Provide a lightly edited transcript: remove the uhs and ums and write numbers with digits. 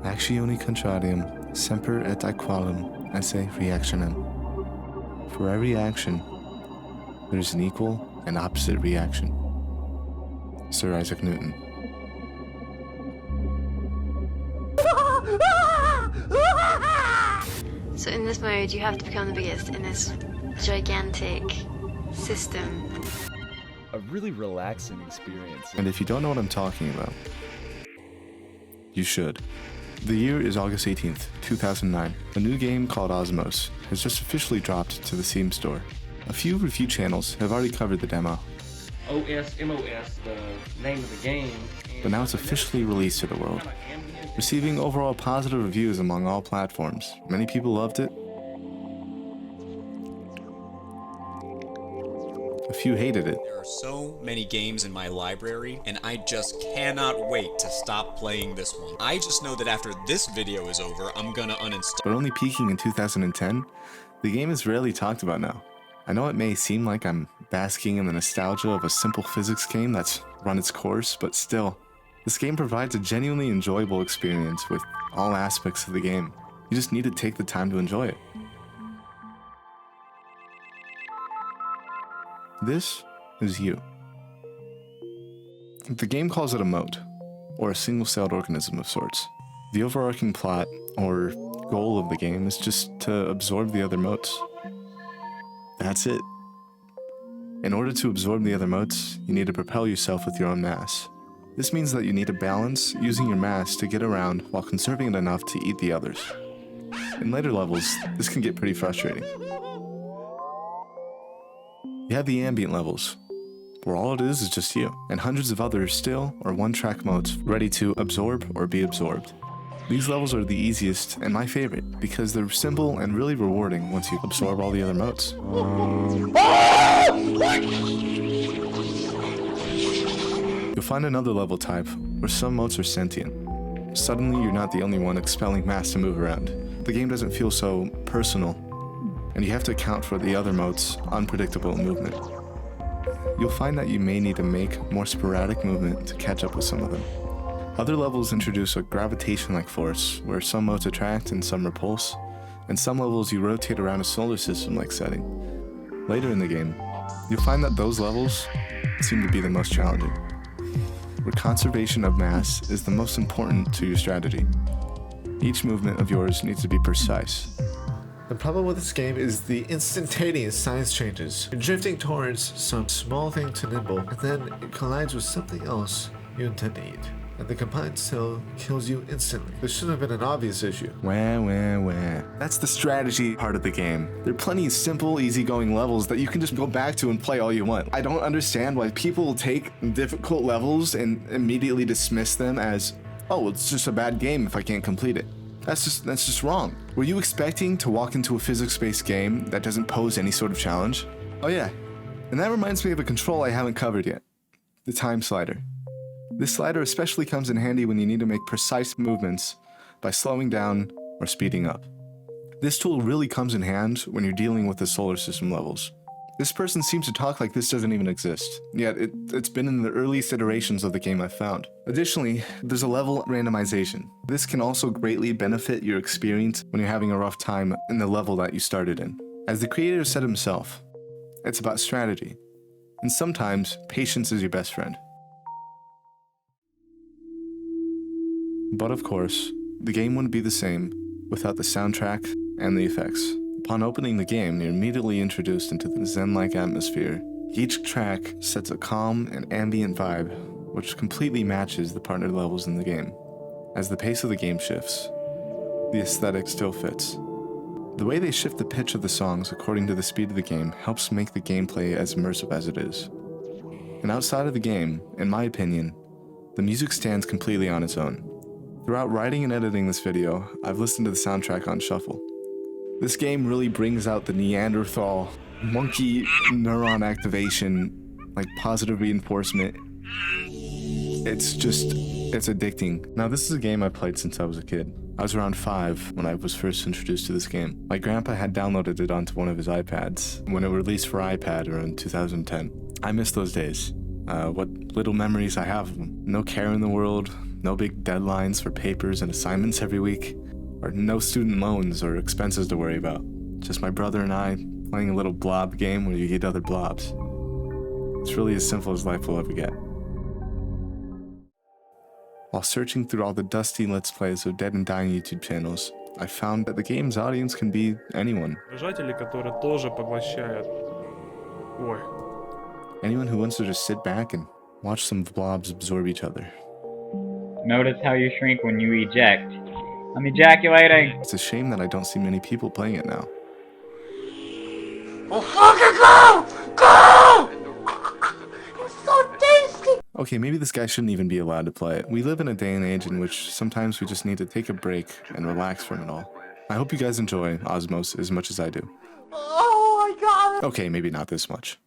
actione contrarium, semper et aequalem esse reactionem. For every action, there is an equal and opposite reaction. Sir Isaac Newton. So in this mode, you have to become the biggest in this gigantic system. A really relaxing experience. And if you don't know what I'm talking about, you should. The year is August 18th, 2009. A new game called Osmos has just officially dropped to the Steam store. A few review channels have already covered the demo, Osmos, the name of the game. but now it's officially released to the world, receiving overall positive reviews among all platforms. Many people loved it. A few hated it. There are so many games in my library, and I just cannot wait to stop playing this one. I just know that after this video is over, I'm gonna uninstall. But only peaking in 2010, the game is rarely talked about now. I know it may seem like I'm basking in the nostalgia of a simple physics game that's run its course, but still, this game provides a genuinely enjoyable experience with all aspects of the game. You just need to take the time to enjoy it. This is you. The game calls it a mote, or a single-celled organism of sorts. The overarching plot, or goal of the game, is just to absorb the other motes. That's it. In order to absorb the other motes, you need to propel yourself with your own mass. This means that you need to balance using your mass to get around while conserving it enough to eat the others. In later levels, this can get pretty frustrating. You have the ambient levels, where all it is just you, and hundreds of other still or one-track motes ready to absorb or be absorbed. These levels are the easiest and my favorite because they're simple and really rewarding once you absorb all the other motes. You'll find another level type where some motes are sentient. Suddenly you're not the only one expelling mass to move around. The game doesn't feel so personal, and you have to account for the other motes' unpredictable movement. You'll find that you may need to make more sporadic movement to catch up with some of them. Other levels introduce a gravitation-like force, where some motes attract and some repulse, and some levels you rotate around a solar system-like setting. Later in the game, you'll find that those levels seem to be the most challenging, where conservation of mass is the most important to your strategy. Each movement of yours needs to be precise. The problem with this game is the instantaneous science changes. You're drifting towards some small thing to nibble, and then it collides with something else you intend to eat. And the combined cell kills you instantly. This shouldn't have been an obvious issue. Wah. That's the strategy part of the game. There are plenty of simple, easygoing levels that you can just go back to and play all you want. I don't understand why people will take difficult levels and immediately dismiss them as, oh, it's just a bad game if I can't complete it. That's just wrong. Were you expecting to walk into a physics-based game that doesn't pose any sort of challenge? Oh yeah, and that reminds me of a control I haven't covered yet. The time slider. This slider especially comes in handy when you need to make precise movements by slowing down or speeding up. This tool really comes in hand when you're dealing with the solar system levels. This person seems to talk like this doesn't even exist, yet it's been in the earliest iterations of the game I've found. Additionally, there's a level randomization. This can also greatly benefit your experience when you're having a rough time in the level that you started in. As the creator said himself, it's about strategy, and sometimes patience is your best friend. But of course, the game wouldn't be the same without the soundtrack and the effects. Upon opening the game, you're immediately introduced into the zen-like atmosphere. Each track sets a calm and ambient vibe, which completely matches the partner levels in the game. As the pace of the game shifts, the aesthetic still fits. The way they shift the pitch of the songs according to the speed of the game helps make the gameplay as immersive as it is. And outside of the game, in my opinion, the music stands completely on its own. Throughout writing and editing this video, I've listened to the soundtrack on shuffle. This game really brings out the Neanderthal, monkey neuron activation, like positive reinforcement. It's addicting. Now this is a game I played since I was a kid. I was around 5 when I was first introduced to this game. My grandpa had downloaded it onto one of his iPads when it released for iPad around 2010. I miss those days. what little memories I have of them. No care in the world, no big deadlines for papers and assignments every week, or no student loans or expenses to worry about. Just my brother and I playing a little blob game where you eat other blobs. It's really as simple as life will ever get. While searching through all the dusty Let's Plays of Dead and Dying YouTube channels, I found that the game's audience can be anyone. Держатели, которые тоже поглощают. Ой. Anyone who wants to just sit back and watch some blobs absorb each other. Notice how you shrink when you eject. I'm ejaculating! It's a shame that I don't see many people playing it now. Oh, fucking go! Go! It's so tasty! Okay, maybe this guy shouldn't even be allowed to play it. We live in a day and age in which sometimes we just need to take a break and relax from it all. I hope you guys enjoy Osmos as much as I do. Oh, I got it! Okay, maybe not this much.